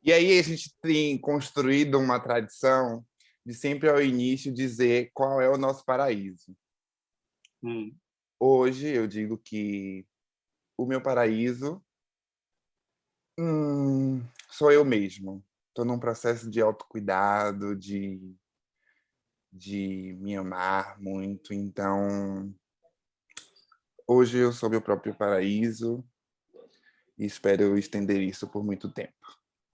E aí a gente tem construído uma tradição de sempre ao início dizer qual é o nosso paraíso. Hum. Hoje eu digo que o meu paraíso sou eu mesmo. Estou num processo de autocuidado, de me amar muito. Então, hoje eu sou meu próprio paraíso e espero estender isso por muito tempo.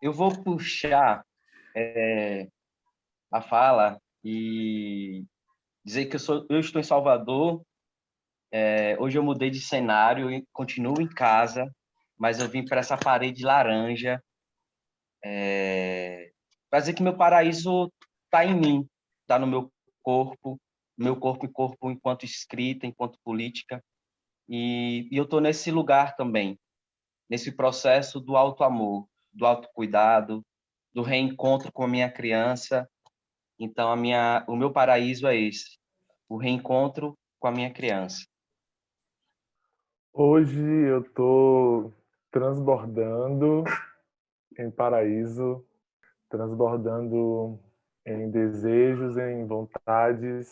Eu vou puxar a fala e dizer que eu estou em Salvador. Hoje eu mudei de cenário e continuo em casa, mas eu vim para essa parede laranja para dizer que meu paraíso está em mim, está no meu corpo enquanto escrita, enquanto política. E eu estou nesse lugar também, nesse processo do auto-amor, do autocuidado, do reencontro com a minha criança. Então, o meu paraíso é esse, o reencontro com a minha criança. Hoje eu estou transbordando em paraíso, transbordando em desejos, em vontades.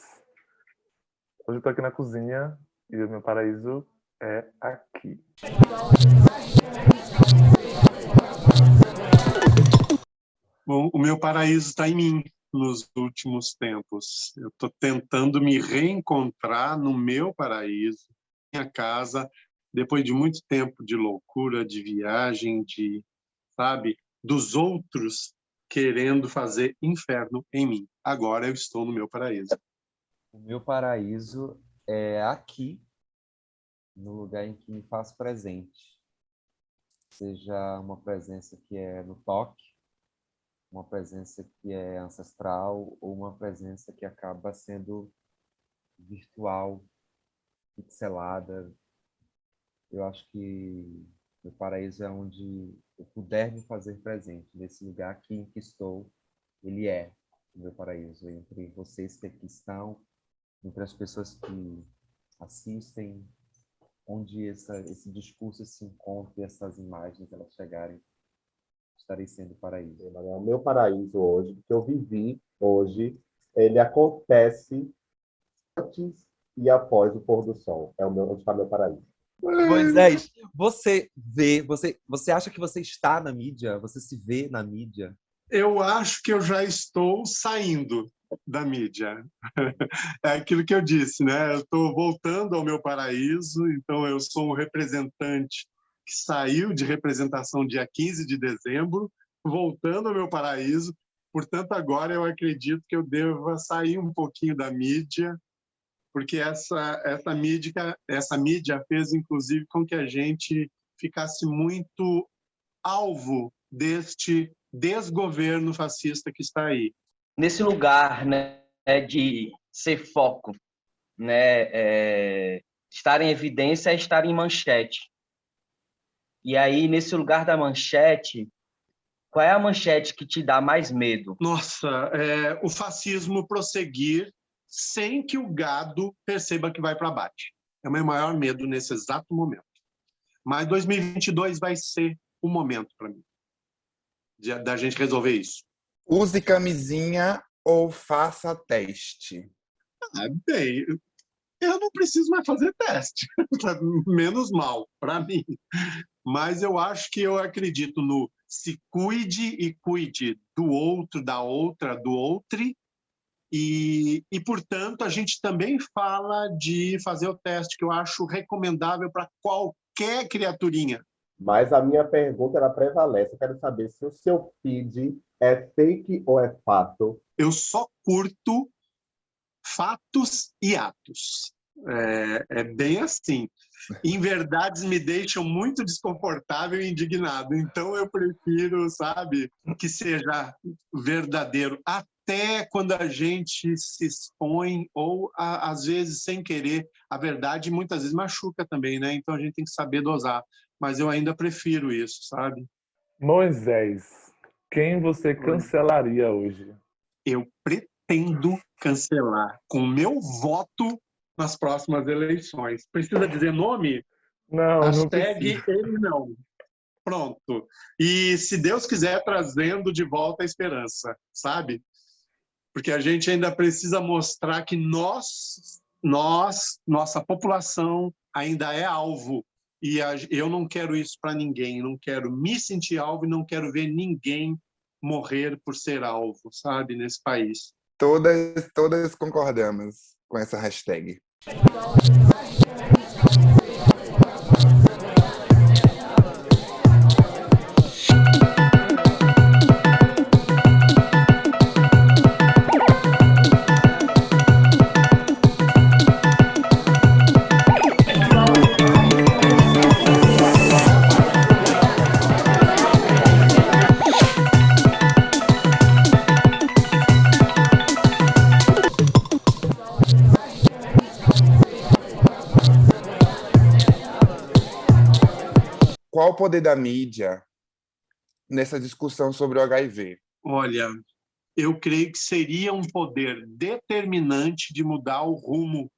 Hoje eu estou aqui na cozinha e o meu paraíso é aqui. Bom, o meu paraíso está em mim nos últimos tempos. Eu estou tentando me reencontrar no meu paraíso, minha casa, depois de muito tempo de loucura, de viagem, sabe, dos outros querendo fazer inferno em mim. Agora eu estou no meu paraíso. O meu paraíso é aqui, no lugar em que me faço presente. Seja uma presença que é no toque, uma presença que é ancestral ou uma presença que acaba sendo virtual, pixelada. Eu acho que o paraíso é onde eu puder me fazer presente. Nesse lugar aqui em que estou, ele é o meu paraíso. Entre vocês que aqui estão, entre as pessoas que assistem, onde esse discurso se encontra e essas imagens elas chegarem, estarei sendo paraíso. O meu paraíso hoje, que eu vivi hoje, ele acontece antes e após o pôr do sol. É onde está meu paraíso. Moisés, você acha que você está na mídia? Você se vê na mídia? Eu acho que eu já estou saindo da mídia. É aquilo que eu disse, né? Eu estou voltando ao meu paraíso, então eu sou um representante que saiu de representação dia 15 de dezembro, voltando ao meu paraíso. Portanto, agora eu acredito que eu deva sair um pouquinho da mídia, porque essa mídia fez, inclusive, com que a gente ficasse muito alvo deste desgoverno fascista que está aí. Nesse lugar, né, de ser foco, né, estar em evidência é estar em manchete. E aí, nesse lugar da manchete, qual é a manchete que te dá mais medo? Nossa, o fascismo prosseguir sem que o gado perceba que vai para abate. É o meu maior medo nesse exato momento. Mas 2022 vai ser o momento para mim da gente resolver isso. Use camisinha ou faça teste. Bem, eu não preciso mais fazer teste. Menos mal para mim. Mas eu acho que eu acredito no se cuide e cuide do outro, da outra, do outri. E, portanto, a gente também fala de fazer o teste, que eu acho recomendável para qualquer criaturinha. Mas a minha pergunta, ela prevalece. Eu quero saber se o seu feed é fake ou é fato. Eu só curto fatos e atos. É bem assim. Inverdades me deixam muito desconfortável e indignado. Então, eu prefiro, sabe, que seja verdadeiro. Até quando a gente se expõe, ou às vezes sem querer, a verdade muitas vezes machuca também, né? Então, a gente tem que saber dosar. Mas eu ainda prefiro isso, sabe? Moisés, quem você cancelaria hoje? Eu pretendo cancelar com meu voto nas próximas eleições. Precisa dizer nome? Não Hashtag precisa. ele não. Pronto. E, se Deus quiser, trazendo de volta a esperança, sabe? Porque a gente ainda precisa mostrar que nossa população ainda é alvo. E eu não quero isso para ninguém, não quero me sentir alvo e não quero ver ninguém morrer por ser alvo, sabe, nesse país. Todas concordamos com essa hashtag. Qual o poder da mídia nessa discussão sobre o HIV? Olha, eu creio que seria um poder determinante de mudar o rumo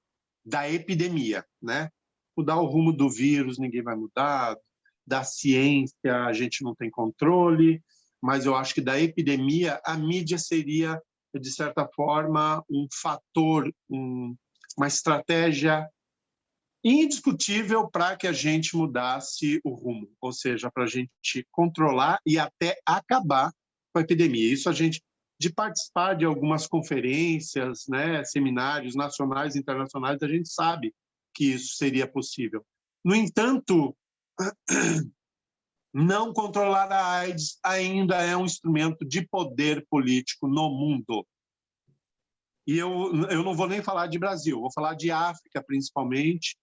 da epidemia, né? Mudar o rumo do vírus, ninguém vai mudar, da ciência a gente não tem controle, mas eu acho que da epidemia a mídia seria, de certa forma, um fator, uma estratégia indiscutível para que a gente mudasse o rumo, ou seja, para a gente controlar e até acabar com a epidemia. Isso a gente, de participar de algumas conferências, né, seminários nacionais e internacionais, a gente sabe que isso seria possível. No entanto, não controlar a AIDS ainda é um instrumento de poder político no mundo. E eu não vou nem falar de Brasil, vou falar de África, principalmente.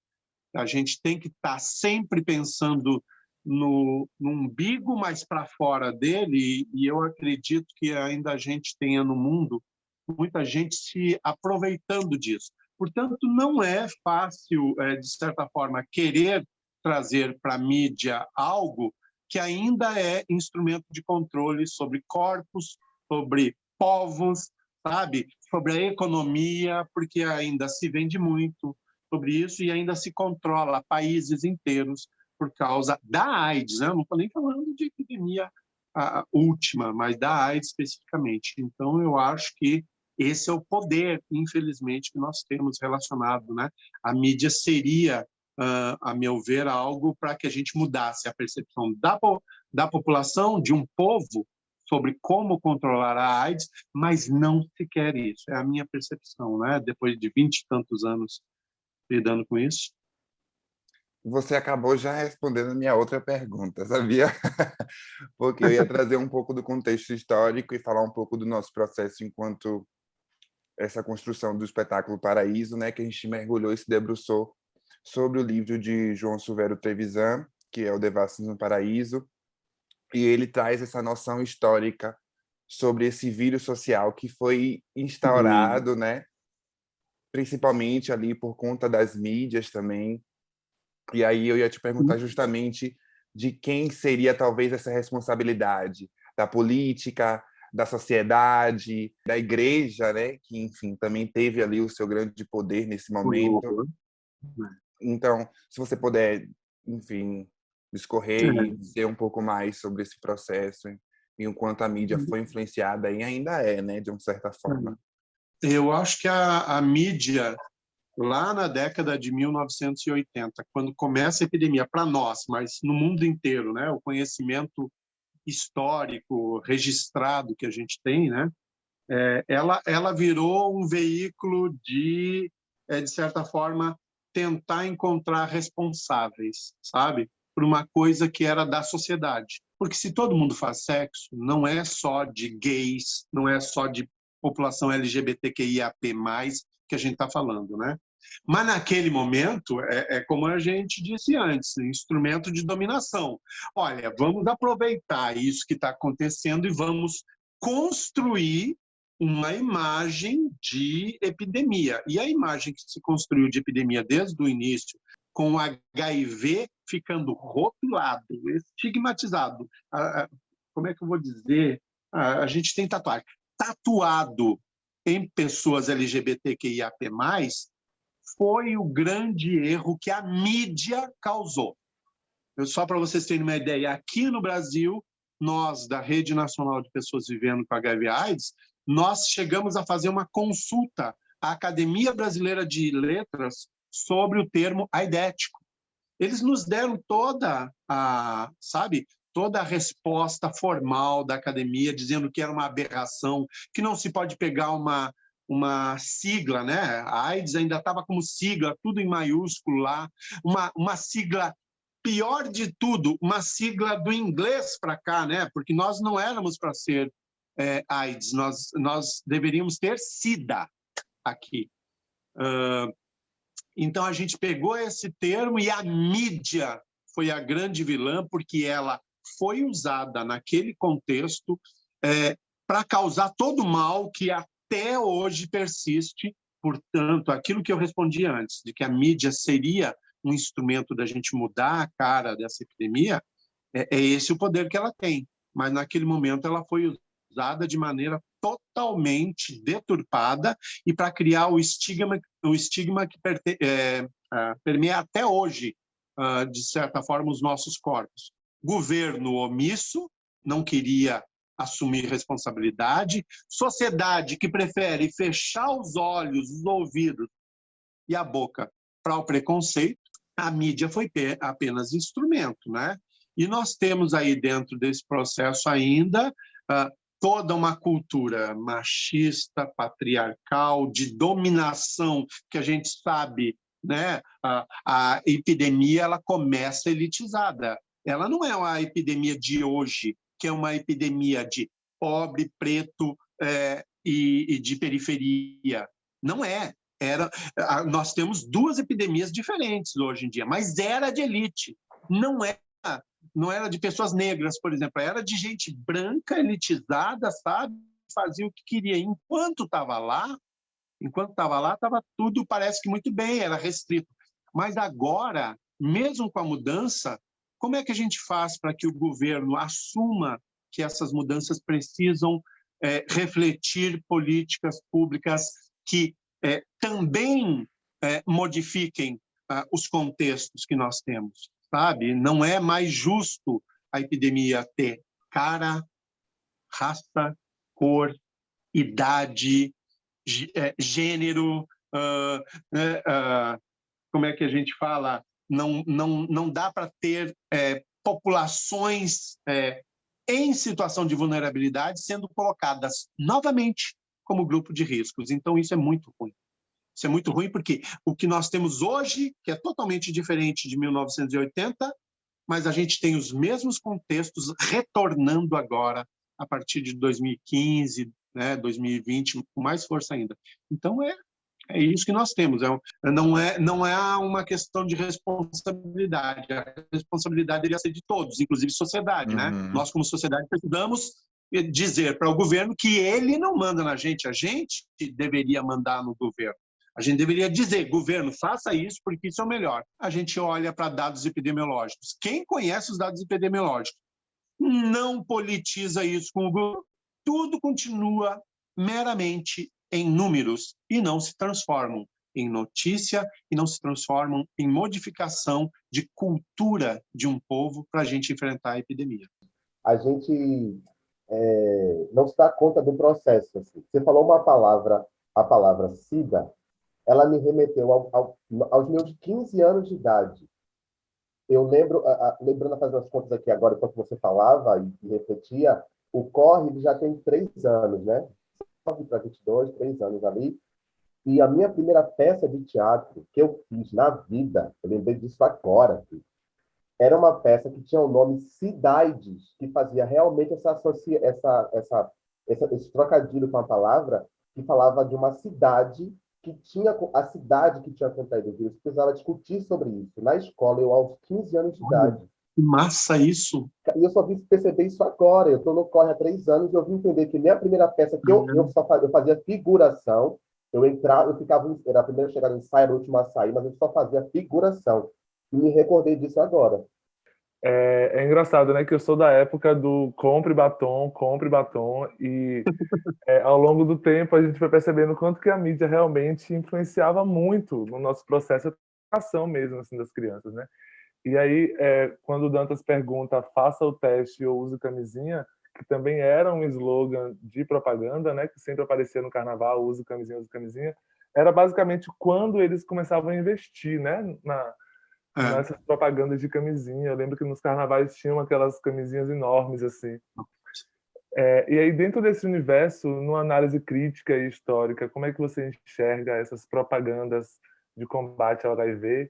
A gente tem que estar sempre pensando no umbigo, mas para fora dele, e eu acredito que ainda a gente tenha no mundo muita gente se aproveitando disso. Portanto, não é fácil, de certa forma, querer trazer para a mídia algo que ainda é instrumento de controle sobre corpos, sobre povos, sabe? Sobre a economia, porque ainda se vende muito sobre isso e ainda se controla países inteiros por causa da AIDS, né? Eu não estou nem falando de epidemia última, mas da AIDS especificamente. Então, eu acho que esse é o poder, infelizmente, que nós temos relacionado, né? A mídia seria, a meu ver, algo para que a gente mudasse a percepção da população, de um povo, sobre como controlar a AIDS, mas não se quer isso. É a minha percepção, né? Depois de 20 e tantos anos lidando com isso. Você acabou já respondendo a minha outra pergunta, sabia? Porque eu ia trazer um pouco do contexto histórico e falar um pouco do nosso processo enquanto essa construção do espetáculo Paraíso, né, que a gente mergulhou e se debruçou sobre o livro de João Silvério Trevisan, que é o Devassos no Paraíso, e ele traz essa noção histórica sobre esse vírus social que foi instaurado, né, principalmente ali por conta das mídias também. E aí eu ia te perguntar justamente de quem seria talvez essa responsabilidade, da política, da sociedade, da igreja, né, que enfim também teve ali o seu grande poder nesse momento. Então, se você puder, enfim, discorrer e dizer um pouco mais sobre esse processo e o quanto a mídia foi influenciada e ainda é, né, de uma certa forma. Eu acho que a mídia, lá na década de 1980, quando começa a epidemia, para nós, mas no mundo inteiro, né, o conhecimento histórico, registrado que a gente tem, né, ela virou um veículo de certa forma, tentar encontrar responsáveis, sabe? Por uma coisa que era da sociedade. Porque se todo mundo faz sexo, não é só de gays, não é só de população LGBTQIAP+, que a gente está falando, né? Mas naquele momento, como a gente disse antes, instrumento de dominação. Olha, vamos aproveitar isso que está acontecendo e vamos construir uma imagem de epidemia. E a imagem que se construiu de epidemia desde o início, com o HIV ficando rotulado, estigmatizado, como é que eu vou dizer? A gente tem tatuado em pessoas LGBTQIAP+, foi o grande erro que a mídia causou? Só para vocês terem uma ideia, aqui no Brasil, nós, da Rede Nacional de Pessoas Vivendo com HIV/AIDS, nós chegamos a fazer uma consulta à Academia Brasileira de Letras sobre o termo aidético. Eles nos deram toda a resposta formal da academia, dizendo que era uma aberração, que não se pode pegar uma sigla, né? A AIDS ainda estava como sigla, tudo em maiúsculo lá, uma sigla, pior de tudo, uma sigla do inglês para cá, né? Porque nós não éramos para ser AIDS, nós deveríamos ter SIDA aqui. Então, a gente pegou esse termo e a mídia foi a grande vilã, porque ela foi usada naquele contexto para causar todo o mal que até hoje persiste. Portanto, aquilo que eu respondi antes, de que a mídia seria um instrumento da gente mudar a cara dessa epidemia, é esse o poder que ela tem. Mas, naquele momento, ela foi usada de maneira totalmente deturpada e para criar o estigma que permeia até hoje, de certa forma, os nossos corpos. Governo omisso, não queria assumir responsabilidade, sociedade que prefere fechar os olhos, os ouvidos e a boca para o preconceito, a mídia foi apenas instrumento, né? E nós temos aí dentro desse processo ainda toda uma cultura machista, patriarcal, de dominação, que a gente sabe, né? A epidemia ela começa elitizada. Ela não é uma epidemia de hoje, que é uma epidemia de pobre, preto e de periferia. Não é. Nós temos duas epidemias diferentes hoje em dia, mas era de elite. Não era de pessoas negras, por exemplo, era de gente branca, elitizada, sabe? Fazia o que queria. Enquanto estava lá, estava tudo, parece que muito bem, era restrito. Mas agora, mesmo com a mudança, como é que a gente faz para que o governo assuma que essas mudanças precisam refletir políticas públicas que também modifiquem os contextos que nós temos? Sabe? Não é mais justo a epidemia ter cara, raça, cor, idade, gênero, como é que a gente fala? Não dá para ter populações em situação de vulnerabilidade sendo colocadas novamente como grupo de riscos. Então, isso é muito ruim. Isso é muito ruim porque o que nós temos hoje, que é totalmente diferente de 1980, mas a gente tem os mesmos contextos retornando agora, a partir de 2015, né, 2020, com mais força ainda. Então, é isso que nós temos. Não é uma questão de responsabilidade. A responsabilidade deveria ser de todos, inclusive sociedade. Né? Nós, como sociedade, precisamos dizer para o governo que ele não manda na gente, a gente deveria mandar no governo. A gente deveria dizer, governo, faça isso porque isso é o melhor. A gente olha para dados epidemiológicos. Quem conhece os dados epidemiológicos não politiza isso com o governo. Tudo continua meramente em números e não se transformam em notícia e não se transformam em modificação de cultura de um povo para a gente enfrentar a epidemia. A gente não se dá conta do processo. Assim. Você falou a palavra SIDA, ela me remeteu aos meus 15 anos de idade. Eu lembro, lembrando, fazendo as contas aqui agora, enquanto você falava e refletia, o CORE ele já tem 3 anos, né? 9 para 22, 3 anos ali. E a minha primeira peça de teatro que eu fiz na vida, eu lembrei disso agora, era uma peça que tinha o nome Cidaides, que fazia realmente esse trocadilho com a palavra, que falava de uma cidade que tinha contraído o vírus, precisava discutir sobre isso. Na escola, eu aos 15 anos de idade. Que massa isso! E eu só vim perceber isso agora. Eu estou no Corre há 3 anos e eu vim entender que minha primeira peça, que eu fazia figuração, era a primeira chegada no ensaio, era a última a sair, mas eu só fazia figuração. E me recordei disso agora. É engraçado, né, que eu sou da época do compre batom, e ao longo do tempo a gente foi percebendo quanto que a mídia realmente influenciava muito no nosso processo de educação mesmo, assim, das crianças, né? E aí, quando o Dantas pergunta faça o teste ou use camisinha, que também era um slogan de propaganda, né, que sempre aparecia no carnaval, use camisinha, era basicamente quando eles começavam a investir, né, É. nessas propagandas de camisinha. Eu lembro que nos carnavais tinham aquelas camisinhas enormes, assim. E aí, dentro desse universo, numa análise crítica e histórica, como é que você enxerga essas propagandas de combate ao HIV?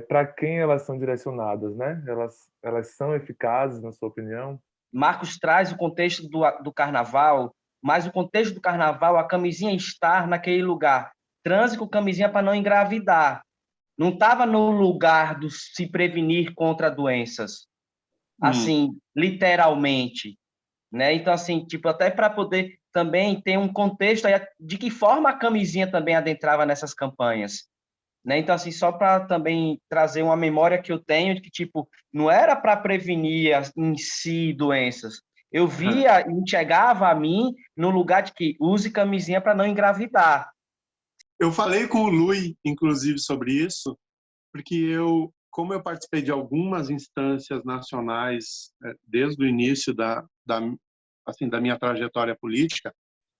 Para quem elas são direcionadas, né? Elas são eficazes, na sua opinião? Marcos traz o contexto do carnaval, mas o contexto do carnaval, a camisinha estar naquele lugar. Transe com camisinha para não engravidar. Não estava no lugar do se prevenir contra doenças, assim, literalmente, né? Então, assim, tipo, até para poder também ter um contexto aí de que forma a camisinha também adentrava nessas campanhas, né? Então, assim, só para também trazer uma memória que eu tenho de que, tipo, não era para prevenir em si doenças. Eu via e enxergava a mim no lugar de que use camisinha para não engravidar. Eu falei com o Lui, inclusive, sobre isso, porque como eu participei de algumas instâncias nacionais desde o início assim, da minha trajetória política,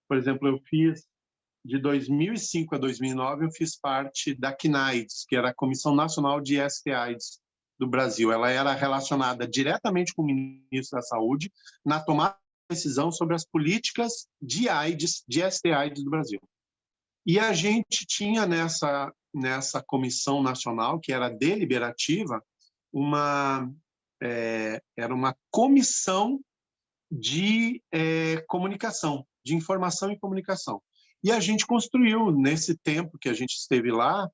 por exemplo, eu fiz de 2005 a 2009, eu fiz parte da CNAIDS, que era a Comissão Nacional de ST-AIDS do Brasil. Ela era relacionada diretamente com o ministro da Saúde na tomada de decisão sobre as políticas de AIDS, de ST-AIDS do Brasil. E a gente tinha nessa comissão nacional, que era deliberativa, era uma comissão de comunicação, de informação e comunicação. E a gente construiu, nesse tempo que a gente esteve lá,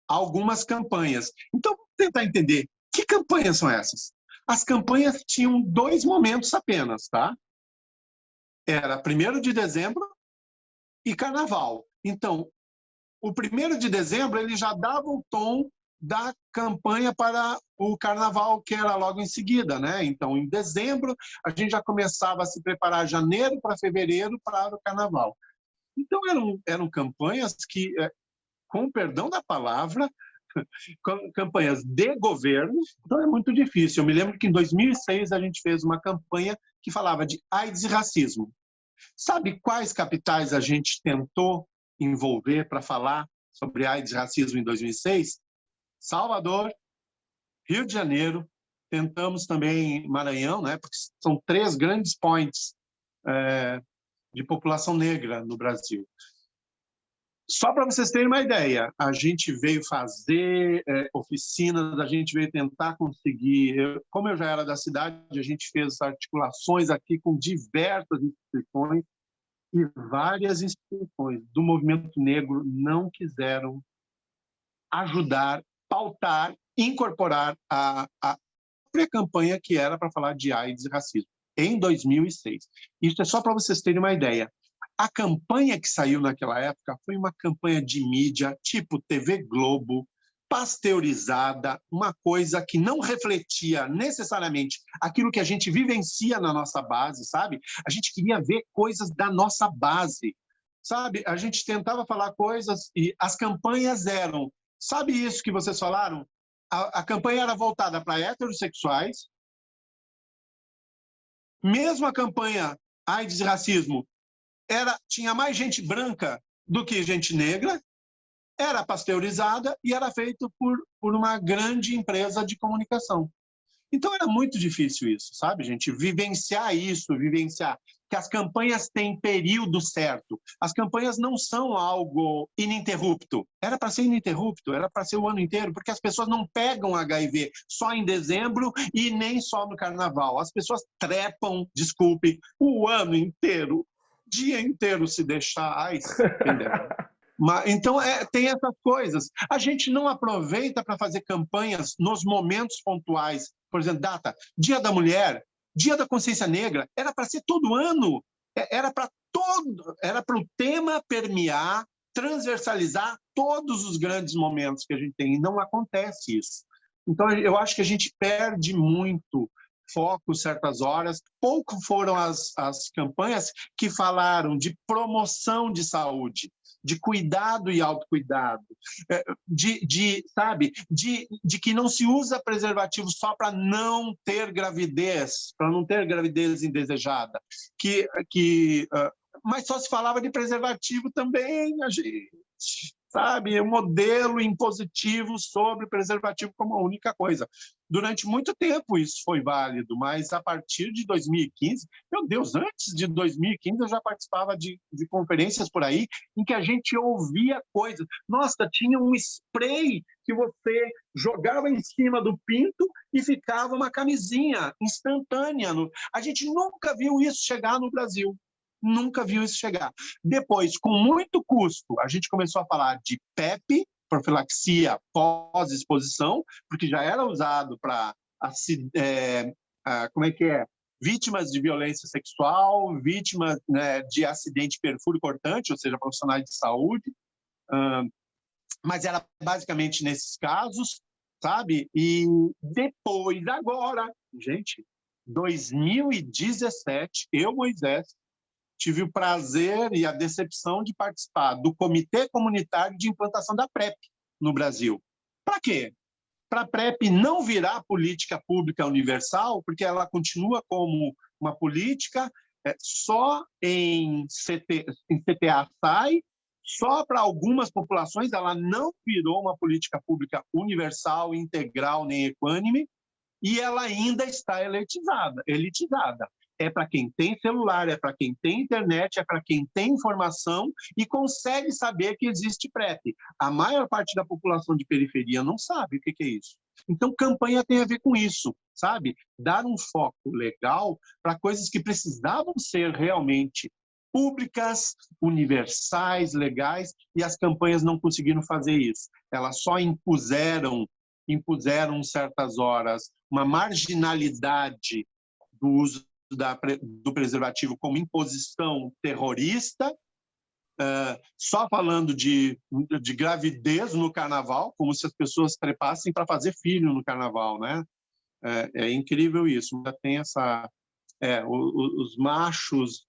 algumas campanhas. Então, vamos tentar entender que campanhas são essas. As campanhas tinham 2 momentos apenas, tá? Era 1º de dezembro e carnaval. Então, o 1º de dezembro ele já dava o tom da campanha para o carnaval, que era logo em seguida, né? Então, em dezembro, a gente já começava a se preparar janeiro para fevereiro para o carnaval. Então, eram campanhas que, com o perdão da palavra, campanhas de governo, então é muito difícil. Eu me lembro que em 2006 a gente fez uma campanha que falava de AIDS e racismo. Sabe quais capitais a gente tentou envolver para falar sobre AIDS e racismo em 2006? Salvador, Rio de Janeiro, tentamos também Maranhão, né? Porque são 3 grandes points de população negra no Brasil. Só para vocês terem uma ideia, a gente veio fazer oficinas, a gente veio tentar conseguir... Como eu já era da cidade, a gente fez articulações aqui com diversas instituições, e várias instituições do movimento negro não quiseram ajudar, pautar, incorporar a própria campanha que era para falar de AIDS e racismo, em 2006. Isso é só para vocês terem uma ideia. A campanha que saiu naquela época foi uma campanha de mídia, tipo TV Globo, pasteurizada, uma coisa que não refletia necessariamente aquilo que a gente vivencia na nossa base, sabe? A gente queria ver coisas da nossa base, sabe? A gente tentava falar coisas e as campanhas eram... Sabe isso que vocês falaram? A campanha era voltada para heterossexuais, mesmo a campanha AIDS e racismo tinha mais gente branca do que gente negra, era pasteurizada e era feito por uma grande empresa de comunicação. Então, era muito difícil isso, sabe, gente? Vivenciar isso, vivenciar que as campanhas têm período certo. As campanhas não são algo ininterrupto. Era para ser ininterrupto, era para ser o ano inteiro, porque as pessoas não pegam HIV só em dezembro e nem só no carnaval. As pessoas trepam, desculpe, o ano inteiro, dia inteiro se deixar, entendeu? Então, tem essas coisas. A gente não aproveita para fazer campanhas nos momentos pontuais. Por exemplo, Dia da Mulher, Dia da Consciência Negra, era para ser todo ano. Era para o tema permear, transversalizar todos os grandes momentos que a gente tem. E não acontece isso. Então, eu acho que a gente perde muito foco certas horas. Pouco foram as campanhas que falaram de promoção de saúde, de cuidado e autocuidado, sabe, de que não se usa preservativo só para não ter gravidez, indesejada, mas só se falava de preservativo também, a gente, sabe, um modelo impositivo sobre preservativo como a única coisa. Durante muito tempo isso foi válido, mas a partir de 2015, meu Deus, antes de 2015 eu já participava de conferências por aí em que a gente ouvia coisas. Nossa, tinha um spray que você jogava em cima do pinto e ficava uma camisinha instantânea. A gente nunca viu isso chegar no Brasil. Nunca viu isso chegar. Depois, com muito custo, a gente começou a falar de PEP, profilaxia pós-exposição, porque já era usado para vítimas de violência sexual, vítimas, né, de acidente perfúrio cortante, ou seja, profissionais de saúde, mas era basicamente nesses casos, sabe? E depois, agora, gente, 2017, eu, Moisés, tive o prazer e a decepção de participar do Comitê Comunitário de Implantação da PrEP no Brasil. Para quê? Para a PrEP não virar política pública universal, porque ela continua como uma política só em CTA-SAI, só para algumas populações, ela não virou uma política pública universal, integral, nem equânime, e ela ainda está elitizada. É para quem tem celular, é para quem tem internet, é para quem tem informação e consegue saber que existe PrEP. A maior parte da população de periferia não sabe o que é isso. Então, campanha tem a ver com isso, sabe? Dar um foco legal para coisas que precisavam ser realmente públicas, universais, legais, e as campanhas não conseguiram fazer isso. Elas só impuseram certas horas uma marginalidade do uso do preservativo como imposição terrorista, só falando de gravidez no carnaval, como se as pessoas trepassem para fazer filho no carnaval, né? É incrível isso. Ainda tem os machos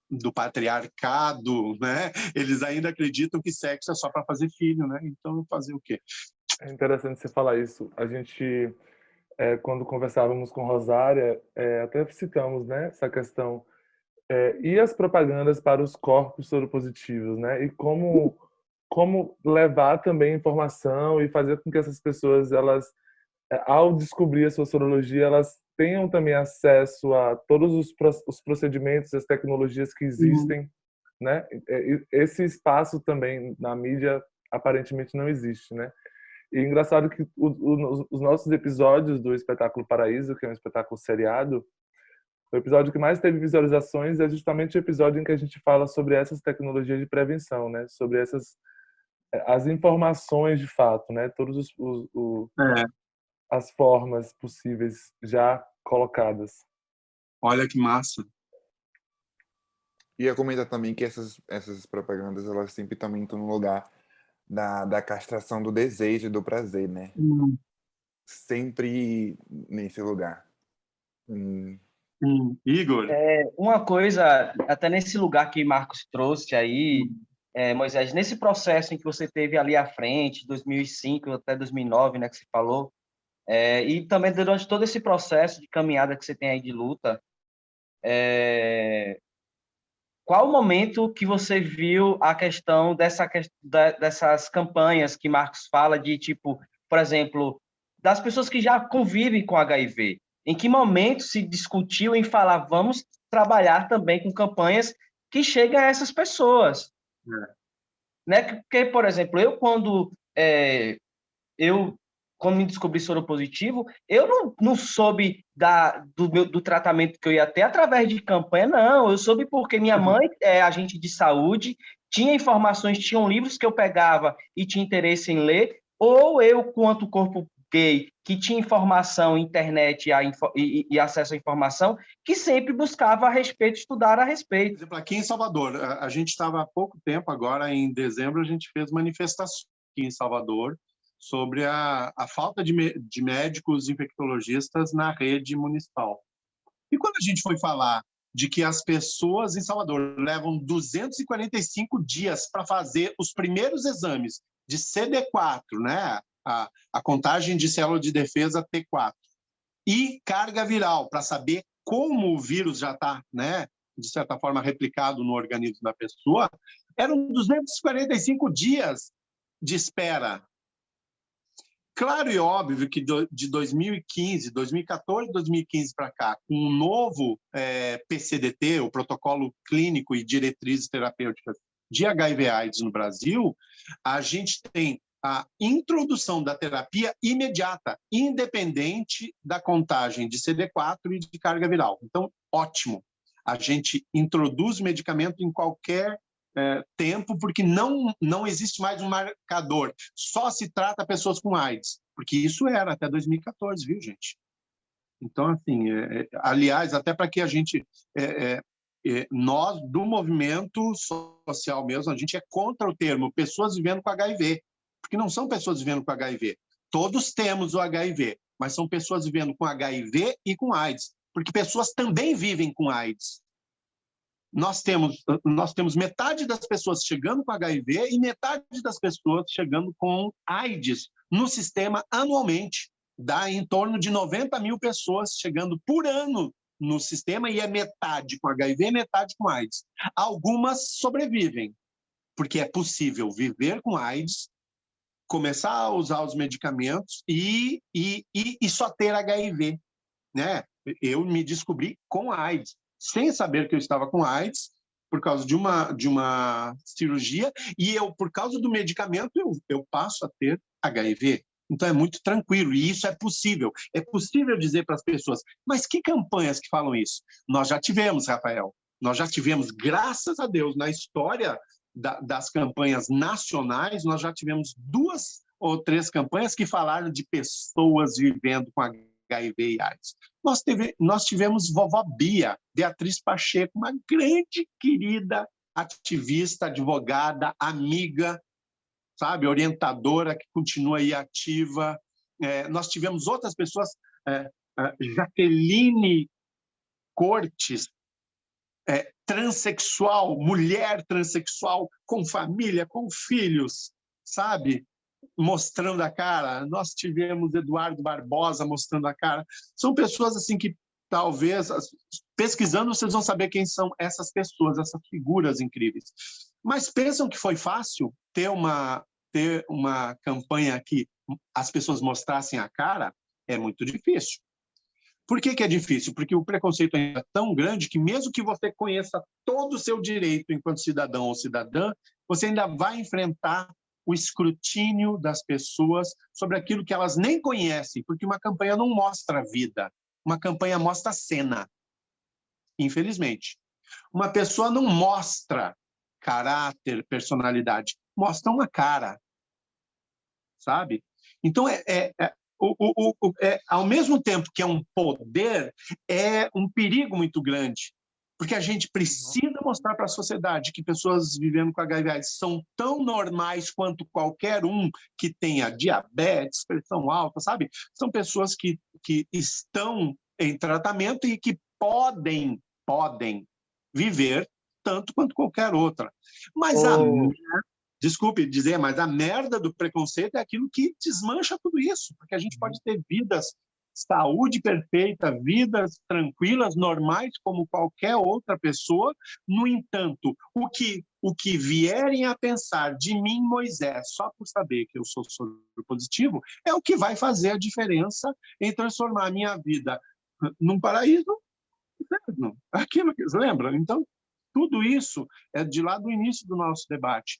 do patriarcado, né? Eles ainda acreditam que sexo é só para fazer filho, né? Então, fazer o quê? É interessante você falar isso. A gente, quando conversávamos com Rosária, até citamos, né, essa questão. E as propagandas para os corpos soropositivos, né? E como levar também informação e fazer com que essas pessoas, elas, ao descobrir a sua sorologia, elas tenham também acesso a todos os procedimentos, as tecnologias que existem, né? Esse espaço também na mídia aparentemente não existe, né? E engraçado que os nossos episódios do Espetáculo Paraíso, que é um espetáculo seriado, o episódio que mais teve visualizações é justamente o episódio em que a gente fala sobre essas tecnologias de prevenção, né? Sobre as informações de fato, né? Todas as formas possíveis já colocadas. Olha que massa. E eu comentar também que essas propagandas, elas sempre também estão no lugar da castração do desejo, do prazer, né? Sempre nesse lugar. Igor? Uma coisa, até nesse lugar que Marcos trouxe aí, Moisés, nesse processo em que você teve ali à frente, 2005 até 2009, né, que você falou, e também durante todo esse processo de caminhada que você tem aí de luta, qual o momento que você viu a questão dessas campanhas que Marcos fala de, tipo, por exemplo, das pessoas que já convivem com HIV? Em que momento se discutiu em falar, vamos trabalhar também com campanhas que cheguem a essas pessoas? Né? Porque, por exemplo, quando me descobri soropositivo, eu não soube do tratamento que eu ia ter através de campanha, não. Eu soube porque minha mãe é agente de saúde, tinha informações, tinham livros que eu pegava e tinha interesse em ler, ou eu, quanto corpo gay, que tinha informação, internet e acesso à informação, que sempre buscava a respeito, estudar a respeito. Por exemplo, aqui em Salvador, a gente estava há pouco tempo, agora em dezembro, a gente fez manifestações aqui em Salvador sobre a falta de médicos infectologistas na rede municipal. E quando a gente foi falar de que as pessoas em Salvador levam 245 dias para fazer os primeiros exames de CD4, né? A contagem de célula de defesa T4, e carga viral, para saber como o vírus já está, né, de certa forma, replicado no organismo da pessoa, eram 245 dias de espera. Claro e óbvio que de 2015, 2014, 2015 para cá, com o novo PCDT, o Protocolo Clínico e Diretrizes Terapêuticas de HIV/AIDS no Brasil, a gente tem a introdução da terapia imediata, independente da contagem de CD4 e de carga viral. Então, ótimo. A gente introduz medicamento em qualquer tempo, porque não existe mais um marcador. Só se trata pessoas com AIDS, porque isso era até 2014, viu, gente? Então, assim, aliás, até para que a gente... nós, do movimento social mesmo, a gente é contra o termo pessoas vivendo com HIV, porque não são pessoas vivendo com HIV. Todos temos o HIV, mas são pessoas vivendo com HIV e com AIDS, porque pessoas também vivem com AIDS. Nós temos metade das pessoas chegando com HIV e metade das pessoas chegando com AIDS no sistema anualmente. Dá em torno de 90 mil pessoas chegando por ano no sistema, e é metade com HIV e metade com AIDS. Algumas sobrevivem, porque é possível viver com AIDS, começar a usar os medicamentos e só ter HIV, né? Eu me descobri com AIDS, sem saber que eu estava com AIDS, por causa de uma cirurgia, e por causa do medicamento, eu passo a ter HIV. Então, é muito tranquilo, e isso é possível. É possível dizer para as pessoas, mas que campanhas que falam isso? Nós já tivemos, Rafael, nós já tivemos, graças a Deus, na história das campanhas nacionais, nós já tivemos 2 ou 3 campanhas que falaram de pessoas vivendo com HIV e AIDS. Nós tivemos vovó Bia, Beatriz Pacheco, uma grande, querida ativista, advogada, amiga, sabe, orientadora, que continua aí ativa. Nós tivemos outras pessoas, Jaqueline Cortes, transexual, mulher transexual, com família, com filhos, sabe? Mostrando a cara. Nós tivemos Eduardo Barbosa mostrando a cara. São pessoas assim que talvez, pesquisando, vocês vão saber quem são essas pessoas, essas figuras incríveis. Mas pensam que foi fácil ter uma campanha que as pessoas mostrassem a cara? É muito difícil. Por que é difícil? Porque o preconceito ainda é tão grande que, mesmo que você conheça todo o seu direito enquanto cidadão ou cidadã, você ainda vai enfrentar o escrutínio das pessoas sobre aquilo que elas nem conhecem, porque uma campanha não mostra a vida, uma campanha mostra a cena, infelizmente. Uma pessoa não mostra caráter, personalidade, mostra uma cara, sabe? Então, ao mesmo tempo que é um poder, é um perigo muito grande, porque a gente precisa mostrar para a sociedade que pessoas vivendo com HIV são tão normais quanto qualquer um que tenha diabetes, pressão alta, sabe? São pessoas que estão em tratamento e que podem viver tanto quanto qualquer outra. Mas desculpe dizer, mas a merda do preconceito é aquilo que desmancha tudo isso, porque a gente pode ter vidas, saúde perfeita, vidas tranquilas, normais, como qualquer outra pessoa. No entanto, o que vierem a pensar de mim, Moisés, só por saber que eu sou soropositivo, é o que vai fazer a diferença em transformar a minha vida num paraíso inferno. Aquilo que lembra? Então, tudo isso é de lá do início do nosso debate.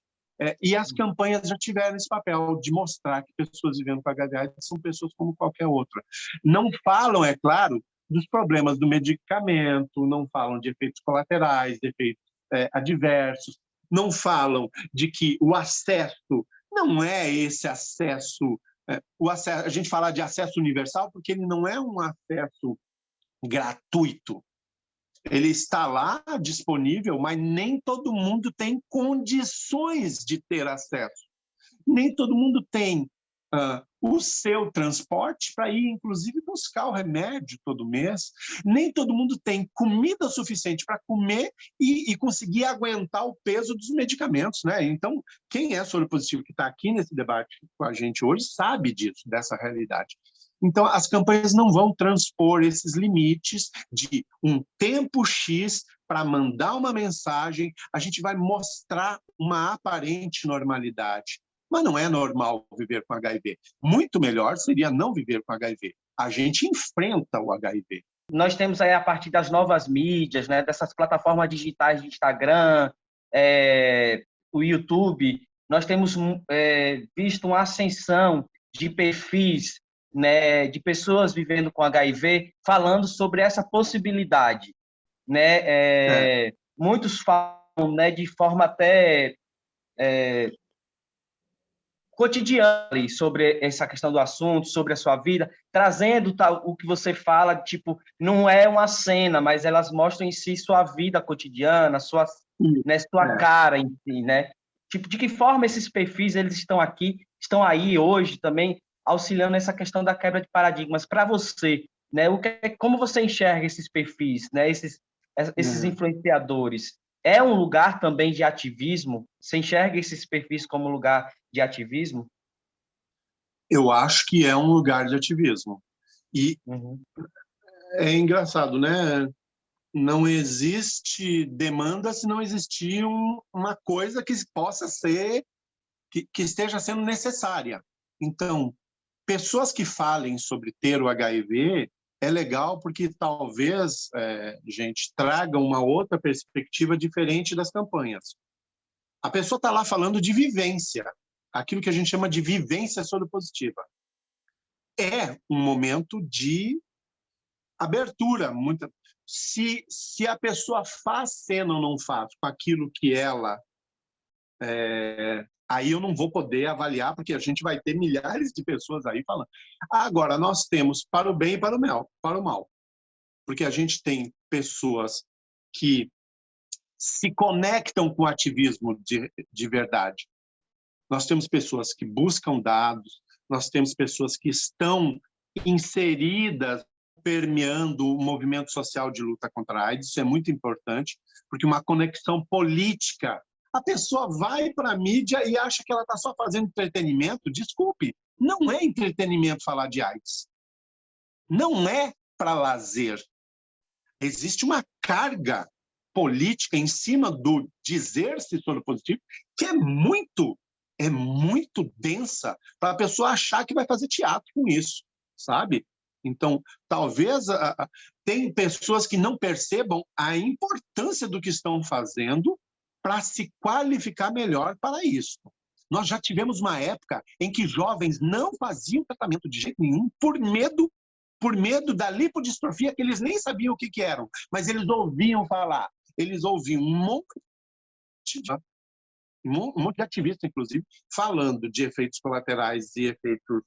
E as campanhas já tiveram esse papel de mostrar que pessoas vivendo com HIV são pessoas como qualquer outra. Não falam, é claro, dos problemas do medicamento, não falam de efeitos colaterais, de efeitos adversos, não falam de que o acesso não é esse acesso, a gente fala de acesso universal porque ele não é um acesso gratuito. Ele está lá disponível, mas nem todo mundo tem condições de ter acesso. Nem todo mundo tem o seu transporte para ir, inclusive, buscar o remédio todo mês. Nem todo mundo tem comida suficiente para comer e conseguir aguentar o peso dos medicamentos, né? Então, quem é soropositivo que está aqui nesse debate com a gente hoje sabe disso, dessa realidade. Então, as campanhas não vão transpor esses limites de um tempo X para mandar uma mensagem, a gente vai mostrar uma aparente normalidade. Mas não é normal viver com HIV. Muito melhor seria não viver com HIV. A gente enfrenta o HIV. Nós temos aí, a partir das novas mídias, né, dessas plataformas digitais de Instagram, o YouTube, nós temos visto uma ascensão de perfis, né, de pessoas vivendo com HIV, falando sobre essa possibilidade. Né? Muitos falam, né, de forma até cotidiana sobre essa questão do assunto, sobre a sua vida, trazendo o que você fala, tipo, não é uma cena, mas elas mostram em si sua vida cotidiana, sua cara em si, né? Tipo, de que forma esses perfis eles estão aí hoje também, auxiliando nessa questão da quebra de paradigmas para você, né? Como você enxerga esses perfis, né? Esses influenciadores? É um lugar também de ativismo? Você enxerga esses perfis como lugar de ativismo? Eu acho que é um lugar de ativismo. E é engraçado, né? Não existe demanda se não existir uma coisa que possa ser, que esteja sendo necessária. Então, pessoas que falem sobre ter o HIV é legal porque talvez, gente, traga uma outra perspectiva diferente das campanhas. A pessoa está lá falando de vivência, aquilo que a gente chama de vivência soropositiva. É um momento de abertura. Se a pessoa faz cena ou não faz com aquilo que ela... aí eu não vou poder avaliar, porque a gente vai ter milhares de pessoas aí falando. Agora, nós temos para o bem e para o mal. Porque a gente tem pessoas que se conectam com o ativismo de verdade. Nós temos pessoas que buscam dados, nós temos pessoas que estão inseridas, permeando o movimento social de luta contra a AIDS. Isso é muito importante, porque uma conexão política... A pessoa vai para a mídia e acha que ela está só fazendo entretenimento. Desculpe, não é entretenimento falar de AIDS. Não é para lazer. Existe uma carga política em cima do dizer-se soropositivo que é muito densa para a pessoa achar que vai fazer teatro com isso, sabe? Então, talvez tem pessoas que não percebam a importância do que estão fazendo para se qualificar melhor para isso. Nós já tivemos uma época em que jovens não faziam tratamento de jeito nenhum por medo da lipodistrofia, que eles nem sabiam o que eram, mas eles ouviam falar. Eles ouviam um monte de ativista, inclusive, falando de efeitos colaterais e efeitos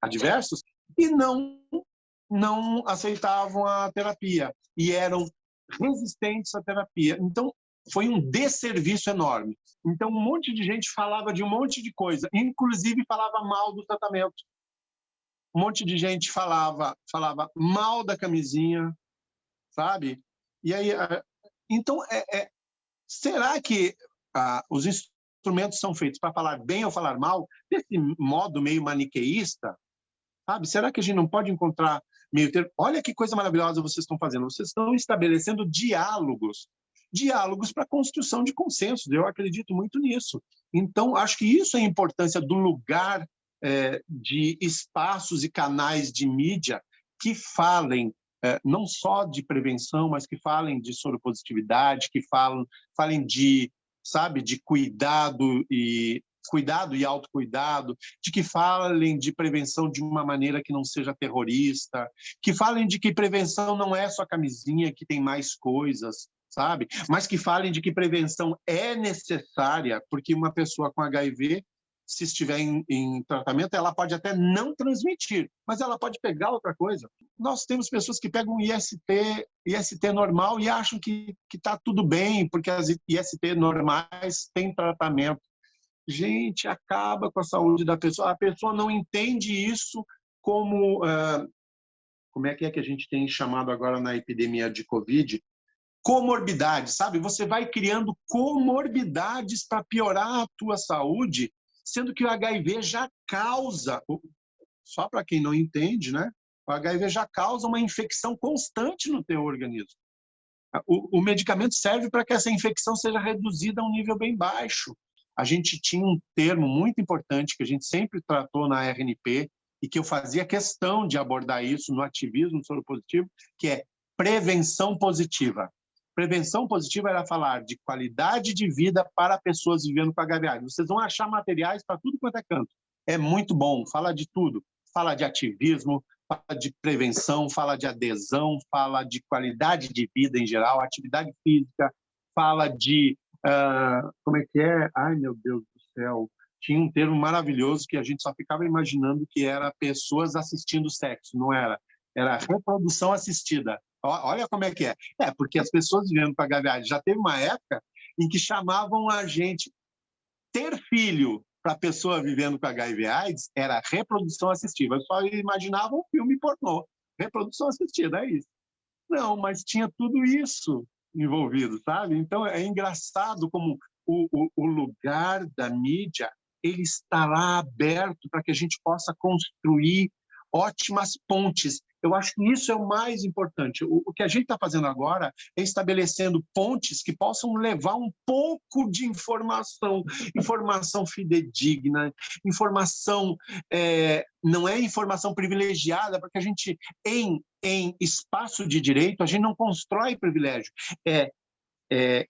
adversos, e não aceitavam a terapia, e eram resistentes à terapia. Então, foi um desserviço enorme. Então, um monte de gente falava de um monte de coisa, inclusive falava mal do tratamento. Um monte de gente falava mal da camisinha, sabe? E aí, então, será que os instrumentos são feitos para falar bem ou falar mal, desse modo meio maniqueísta? Sabe? Será que a gente não pode encontrar meio termo? Olha que coisa maravilhosa vocês estão fazendo. Vocês estão estabelecendo diálogos para a construção de consensos. Eu acredito muito nisso. Então, acho que isso é a importância do lugar de espaços e canais de mídia que falem não só de prevenção, mas que falem de soropositividade, que falem de, sabe, de cuidado e autocuidado, de que falem de prevenção de uma maneira que não seja terrorista, que falem de que prevenção não é só camisinha, que tem mais coisas, sabe? Mas que falem de que prevenção é necessária, porque uma pessoa com HIV, se estiver em tratamento, ela pode até não transmitir, mas ela pode pegar outra coisa. Nós temos pessoas que pegam IST normal e acham que está tudo bem, porque as IST normais têm tratamento. Gente, acaba com a saúde da pessoa. A pessoa não entende isso como... como é que a gente tem chamado agora na epidemia de Covid? Comorbidade, sabe? Você vai criando comorbidades para piorar a tua saúde, sendo que o HIV já causa, só para quem não entende, né? O HIV já causa uma infecção constante no teu organismo. O medicamento serve para que essa infecção seja reduzida a um nível bem baixo. A gente tinha um termo muito importante que a gente sempre tratou na RNP e que eu fazia questão de abordar isso no ativismo soropositivo, que é prevenção positiva. Prevenção positiva era falar de qualidade de vida para pessoas vivendo com HIV. Vocês vão achar materiais para tudo quanto é canto. É muito bom, fala de tudo. Fala de ativismo, fala de prevenção, fala de adesão, fala de qualidade de vida em geral, atividade física, fala de... como é que é? Ai, meu Deus do céu. Tinha um termo maravilhoso que a gente só ficava imaginando que era pessoas assistindo sexo, não era. Era reprodução assistida. Olha como é que é. É, porque as pessoas vivendo com HIV, já teve uma época em que chamavam a gente ter filho para a pessoa vivendo com HIV/AIDS era reprodução assistida. Eu só imaginava um filme pornô. Reprodução assistida, é isso. Não, mas tinha tudo isso envolvido, sabe? Então, é engraçado como o lugar da mídia ele está lá aberto para que a gente possa construir ótimas pontes. Eu acho que isso é o mais importante. O que a gente está fazendo agora é estabelecendo pontes que possam levar um pouco de informação, informação fidedigna, informação, não é informação privilegiada, porque a gente, em espaço de direito, a gente não constrói privilégio.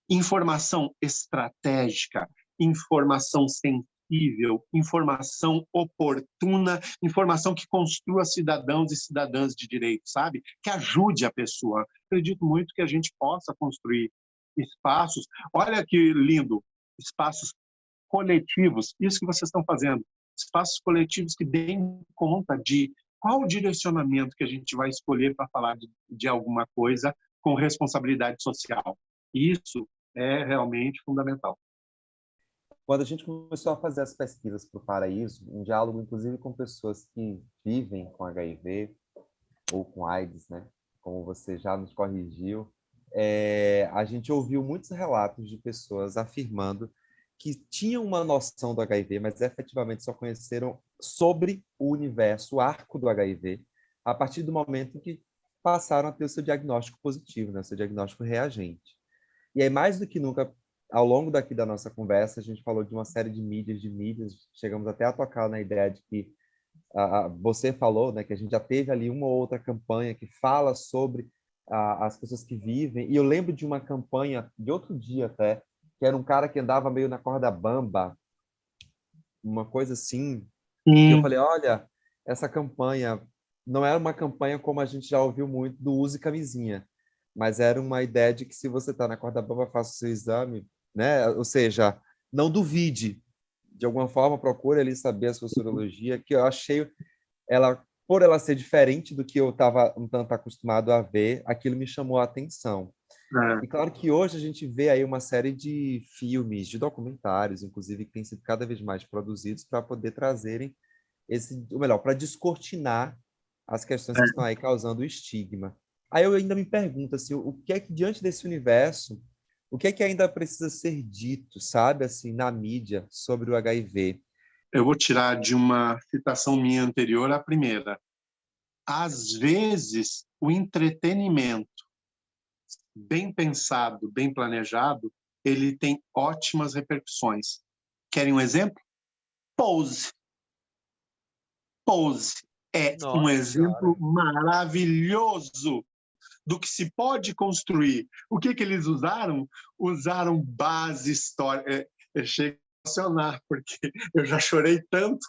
Informação estratégica, informação sensível, informação oportuna, informação que construa cidadãos e cidadãs de direito, sabe? Que ajude a pessoa. Acredito muito que a gente possa construir espaços. Olha que lindo, espaços coletivos, isso que vocês estão fazendo. Espaços coletivos que deem conta de qual o direcionamento que a gente vai escolher para falar de alguma coisa com responsabilidade social. Isso é realmente fundamental. Quando a gente começou a fazer as pesquisas para o Paraíso, um diálogo, inclusive, com pessoas que vivem com HIV ou com AIDS, né? Como você já nos corrigiu, a gente ouviu muitos relatos de pessoas afirmando que tinham uma noção do HIV, mas efetivamente só conheceram sobre o universo, o arco do HIV, a partir do momento em que passaram a ter o seu diagnóstico positivo, né? O seu diagnóstico reagente. E aí, mais do que nunca, ao longo daqui da nossa conversa, a gente falou de uma série de mídias, chegamos até a tocar na ideia de que você falou, né, que a gente já teve ali uma ou outra campanha que fala sobre as pessoas que vivem, e eu lembro de uma campanha de outro dia até, que era um cara que andava meio na corda bamba, uma coisa assim, que eu falei, olha, essa campanha não era uma campanha como a gente já ouviu muito do use camisinha, mas era uma ideia de que se você está na corda bamba, faça o seu exame, né? Ou seja, não duvide, de alguma forma procure ali saber a sua sorologia, que eu achei por ela ser diferente do que eu estava um tanto acostumado a ver, aquilo me chamou a atenção. E claro que hoje a gente vê aí uma série de filmes, de documentários, inclusive, que têm sido cada vez mais produzidos para poder trazerem ou melhor, para descortinar as questões que estão aí causando o estigma. Aí eu ainda me pergunto, assim, o que é que, diante desse universo, o que é que ainda precisa ser dito, sabe, assim, na mídia sobre o HIV? Eu vou tirar de uma citação minha anterior a primeira. Às vezes, o entretenimento bem pensado, bem planejado, ele tem ótimas repercussões. Querem um exemplo? Pose. Pose é um exemplo maravilhoso do que se pode construir. O que eles usaram? Usaram base histórica. Eu chego a emocionar, porque eu já chorei tanto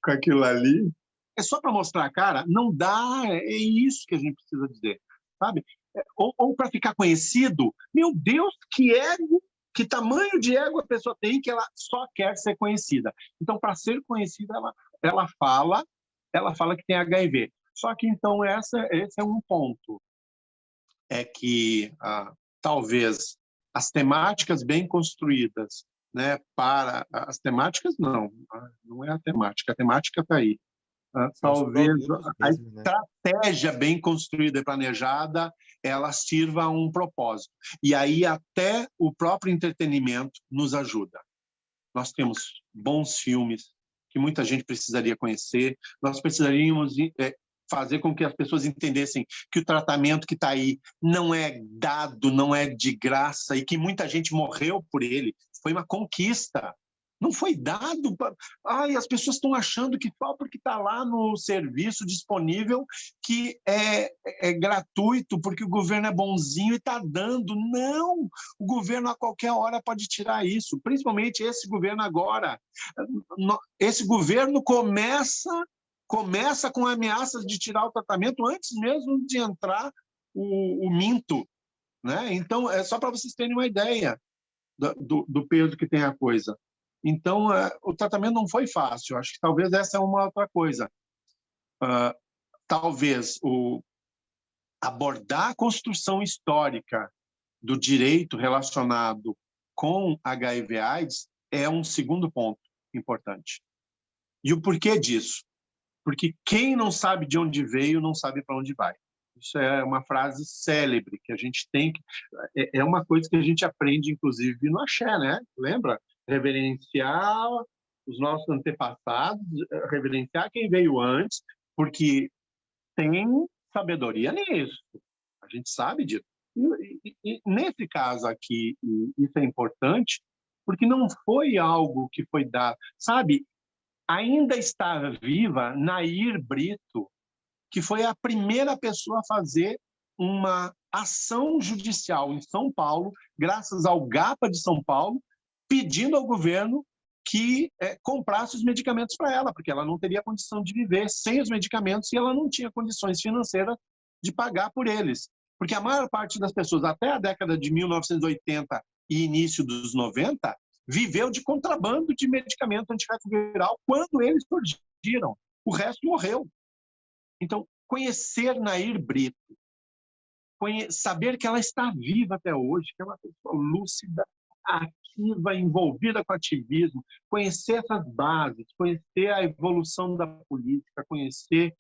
com aquilo ali. É só para mostrar a cara? Não dá, é isso que a gente precisa dizer, sabe? Ou para ficar conhecido, meu Deus, que ego, que tamanho de ego a pessoa tem que ela só quer ser conhecida. Então, para ser conhecida, ela fala que tem HIV. Só que, então, esse é um ponto. É que, talvez, as temáticas bem construídas né, para as temáticas, não é a temática está aí. São os Talvez produtos a mesmo, né? estratégia bem construída e planejada, ela sirva a um propósito. E aí até o próprio entretenimento nos ajuda. Nós temos bons filmes que muita gente precisaria conhecer, nós precisaríamos fazer com que as pessoas entendessem que o tratamento que está aí não é dado, não é de graça, e que muita gente morreu por ele. Foi uma conquista. Não foi dado. As pessoas estão achando que só porque está lá no serviço disponível que é gratuito, porque o governo é bonzinho e está dando. Não! O governo a qualquer hora pode tirar isso, principalmente esse governo agora. Esse governo começa com ameaças de tirar o tratamento antes mesmo de entrar o minto, né? Então, é só para vocês terem uma ideia do peso que tem a coisa. Então, o tratamento não foi fácil. Acho que talvez essa é uma outra coisa. Talvez abordar a construção histórica do direito relacionado com HIV/AIDS é um segundo ponto importante. E o porquê disso? Porque quem não sabe de onde veio não sabe para onde vai. Isso é uma frase célebre que a gente tem que... É uma coisa que a gente aprende, inclusive, no axé, né? Lembra? Reverenciar os nossos antepassados, reverenciar quem veio antes, porque tem sabedoria nisso. A gente sabe disso. E nesse caso aqui, isso é importante, porque não foi algo que foi dado. Sabe, ainda está viva Nair Brito, que foi a primeira pessoa a fazer uma ação judicial em São Paulo, graças ao GAPA de São Paulo, pedindo ao governo que comprasse os medicamentos para ela, porque ela não teria condição de viver sem os medicamentos e ela não tinha condições financeiras de pagar por eles. Porque a maior parte das pessoas, até a década de 1980 e início dos 90, viveu de contrabando de medicamento antirretroviral quando eles surgiram. O resto morreu. Então, conhecer Nair Brito, saber que ela está viva até hoje, que é uma pessoa lúcida, ativa, envolvida com ativismo, conhecer essas bases, conhecer a evolução da política, conhecer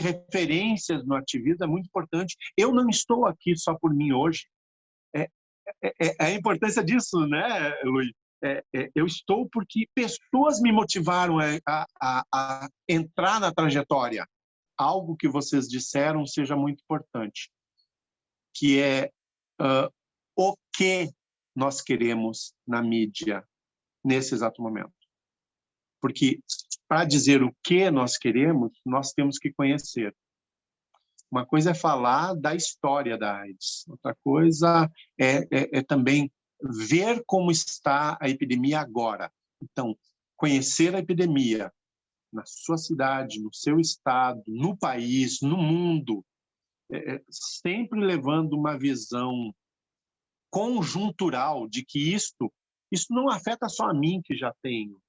referências no ativismo é muito importante. Eu não estou aqui só por mim hoje. A importância disso, né, Luiz? Eu estou porque pessoas me motivaram a entrar na trajetória. Algo que vocês disseram seja muito importante, que é o que nós queremos na mídia nesse exato momento. Porque para dizer o que nós queremos, nós temos que conhecer. Uma coisa é falar da história da AIDS, outra coisa é também ver como está a epidemia agora. Então, conhecer a epidemia na sua cidade, no seu estado, no país, no mundo, sempre levando uma visão conjuntural de que isso não afeta só a mim, que já tenho.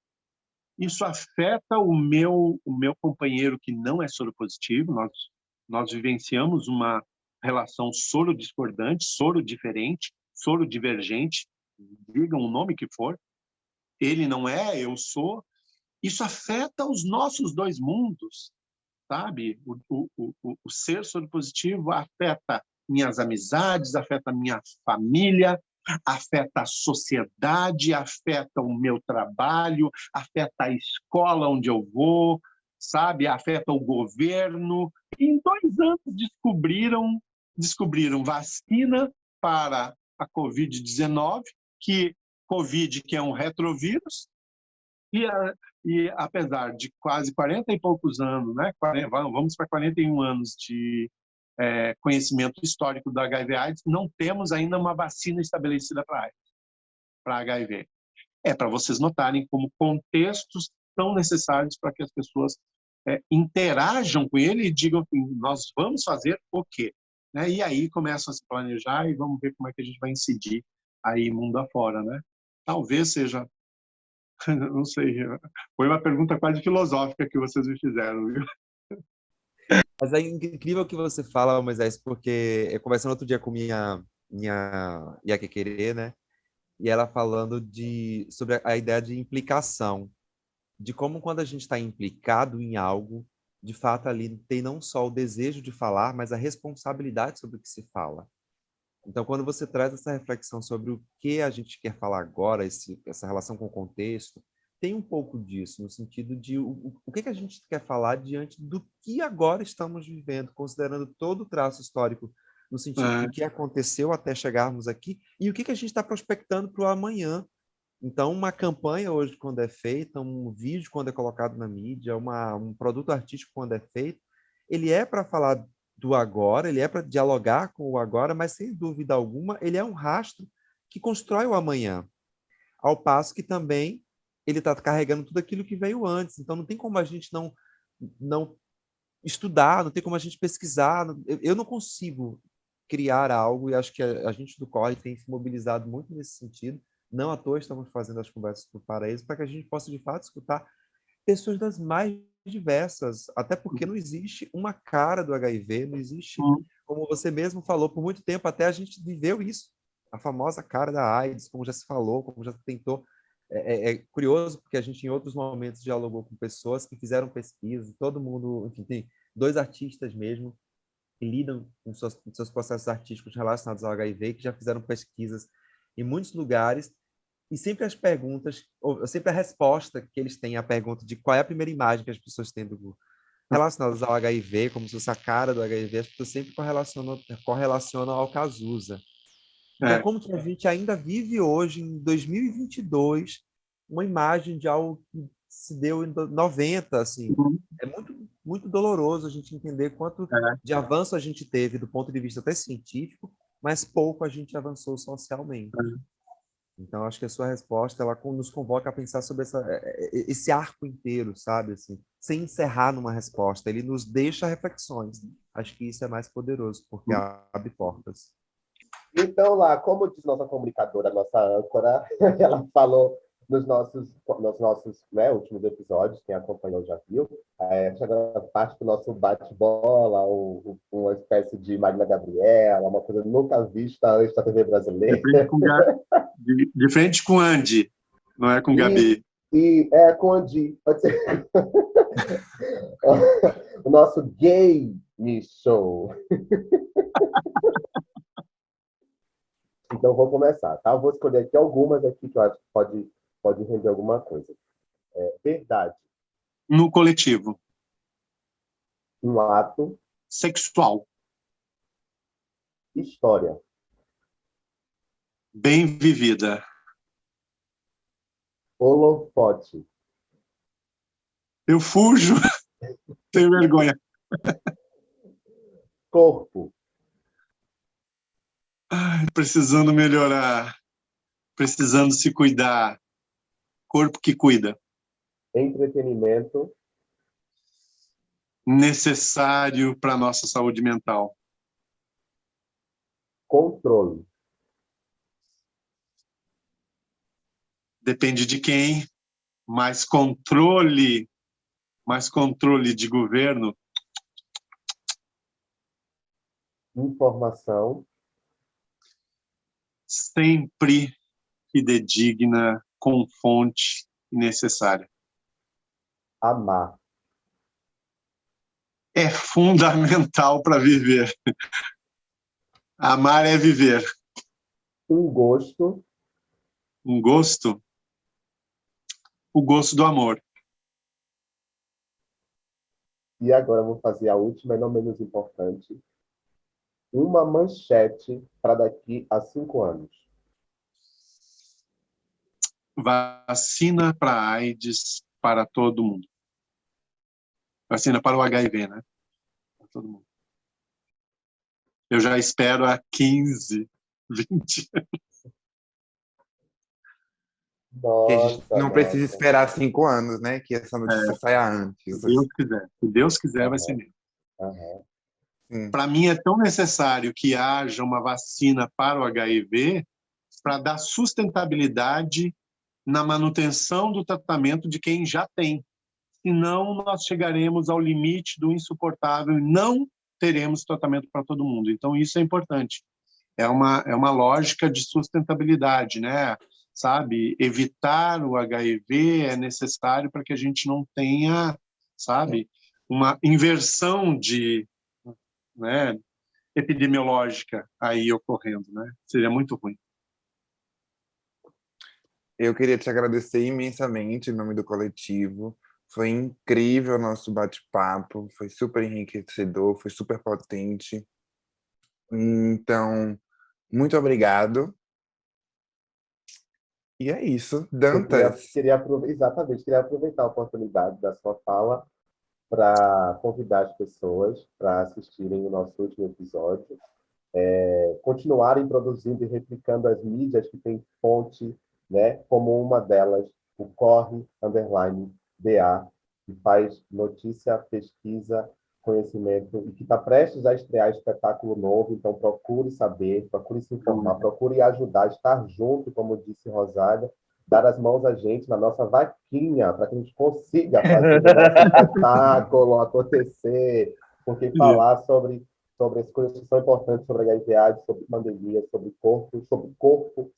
Isso afeta o meu companheiro que não é soropositivo. Nós vivenciamos uma relação soro-discordante, soro-diferente, soro-divergente, digam o nome que for. Ele não é, eu sou. Isso afeta os nossos dois mundos, sabe? O ser soropositivo afeta minhas amizades, afeta minha família, afeta a sociedade, afeta o meu trabalho, afeta a escola onde eu vou, sabe? Afeta o governo. Em 2 anos descobriram vacina para a Covid-19, que é um retrovírus, e apesar de quase 40 e poucos anos, né, vamos para 41 anos de conhecimento histórico do HIV/AIDS, não temos ainda uma vacina estabelecida para HIV. Para vocês notarem como contextos são necessários para que as pessoas interajam com ele e digam assim, nós vamos fazer o quê? Né? E aí começam a se planejar e vamos ver como é que a gente vai incidir aí mundo afora, né? Talvez seja, não sei, foi uma pergunta quase filosófica que vocês me fizeram, viu? Mas é incrível o que você fala, Moisés, porque eu conversando outro dia com minha Iaquequerê, né? e ela falando sobre a ideia de implicação, de como quando a gente está implicado em algo, de fato ali tem não só o desejo de falar, mas a responsabilidade sobre o que se fala. Então, quando você traz essa reflexão sobre o que a gente quer falar agora, essa relação com o contexto, tem um pouco disso, no sentido de o que a gente quer falar diante do que agora estamos vivendo, considerando todo o traço histórico, no sentido do que aconteceu até chegarmos aqui, e o que a gente está prospectando para o amanhã. Então, uma campanha hoje, quando é feita, um vídeo, quando é colocado na mídia, um produto artístico, quando é feito, ele é para falar do agora, ele é para dialogar com o agora, mas, sem dúvida alguma, ele é um rastro que constrói o amanhã, ao passo que também ele está carregando tudo aquilo que veio antes. Então, não tem como a gente não estudar, não tem como a gente pesquisar. Eu não consigo criar algo, e acho que a gente do Corre tem se mobilizado muito nesse sentido. Não à toa estamos fazendo as conversas do Paraíso, para que a gente possa, de fato, escutar pessoas das mais diversas, até porque não existe uma cara do HIV, não existe, como você mesmo falou, por muito tempo até a gente viveu isso, a famosa cara da AIDS, como já se falou, como já se tentou. É curioso, porque a gente, em outros momentos, dialogou com pessoas que fizeram pesquisa, todo mundo, enfim, tem 2 artistas mesmo, que lidam com seus processos artísticos relacionados ao HIV, que já fizeram pesquisas em muitos lugares, e sempre as perguntas, ou sempre a resposta que eles têm à pergunta de qual é a primeira imagem que as pessoas têm relacionadas ao HIV, como se fosse a cara do HIV, as pessoas sempre correlacionam ao Cazuza. Então, como que a gente ainda vive hoje, em 2022, uma imagem de algo que se deu em 90, assim? É muito, muito doloroso a gente entender quanto de avanço a gente teve do ponto de vista até científico, mas pouco a gente avançou socialmente. Então, acho que a sua resposta ela nos convoca a pensar sobre esse arco inteiro, sabe? Assim, sem encerrar numa resposta. Ele nos deixa reflexões. Acho que isso é mais poderoso, porque abre portas. Então, lá, como diz nossa comunicadora, nossa âncora, ela falou nos nossos né, últimos episódios, quem acompanhou já viu, chegando a parte do nosso bate-bola, uma espécie de Marina Gabriela, uma coisa nunca vista antes da TV brasileira. De frente com Andy, não é com Gabi. E com Andy, pode ser. O nosso gay show. Então, vou começar, tá? Eu vou escolher aqui algumas aqui que eu acho que pode render alguma coisa. Verdade. No coletivo. Um ato. Sexual. História. Bem vivida. Holofote. Eu fujo. Tenho vergonha. Corpo. Precisando melhorar. Precisando se cuidar. Corpo que cuida. Entretenimento. Necessário para a nossa saúde mental. Controle. Depende de quem, mais controle de governo. Informação. Sempre fidedigna, com fonte necessária. Amar. É fundamental para viver. Amar é viver. Um gosto. Um gosto? O gosto do amor. E agora eu vou fazer a última e não menos importante. Uma manchete para daqui a 5 anos. Vacina para AIDS para todo mundo. Vacina para o HIV, né? Para todo mundo. Eu já espero há 15, 20 anos. Que a gente não precisa esperar 5 anos, né? Que essa notícia saia antes. Se Deus quiser. Se Deus quiser, vai ser mesmo. Para mim, é tão necessário que haja uma vacina para o HIV para dar sustentabilidade na manutenção do tratamento de quem já tem. Senão, nós chegaremos ao limite do insuportável e não teremos tratamento para todo mundo. Então, isso é importante. é uma lógica de sustentabilidade, né? Sabe? Evitar o HIV é necessário para que a gente não tenha, sabe, uma inversão de, né, epidemiológica aí ocorrendo, né? Seria muito ruim. Eu queria te agradecer imensamente em nome do coletivo. Foi incrível o nosso bate-papo, foi super enriquecedor, foi super potente. Então, muito obrigado. E é isso. Dantas. Exatamente, queria aproveitar a oportunidade da sua fala para convidar as pessoas para assistirem o nosso último episódio, continuarem produzindo e replicando as mídias que têm fonte, né, como uma delas, o Corre_BA, que faz notícia, pesquisa, conhecimento e que está prestes a estrear espetáculo novo. Então, procure saber, procure se informar, procure ajudar, estar junto, como disse Rosália, dar as mãos a gente na nossa vaquinha, para que a gente consiga fazer o nosso espetáculo acontecer, porque falar sobre as coisas que são importantes sobre HIV/AIDS, sobre pandemia, sobre corpo,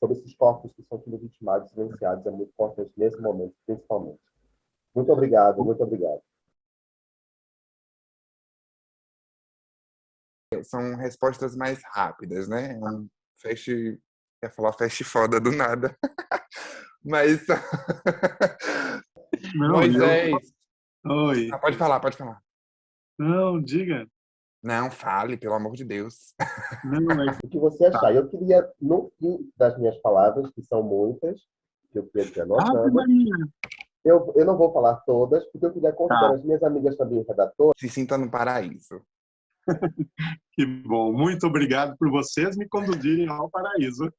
sobre esses corpos que são sendo vitimados, silenciados, é muito importante nesse momento, principalmente. Muito obrigado, muito obrigado. São respostas mais rápidas, né? Quer falar fast foda do nada. Mas. Não, Moisés. Oi. Pode falar, pode falar. Não, diga. Não, fale, pelo amor de Deus. Não, é... O que você achar? Eu queria, no fim das minhas palavras, que são muitas, que eu queria dizer anotando, eu não vou falar todas, porque eu queria convidar as minhas amigas também redatoras. Se sinta no paraíso. Que bom. Muito obrigado por vocês me conduzirem ao paraíso.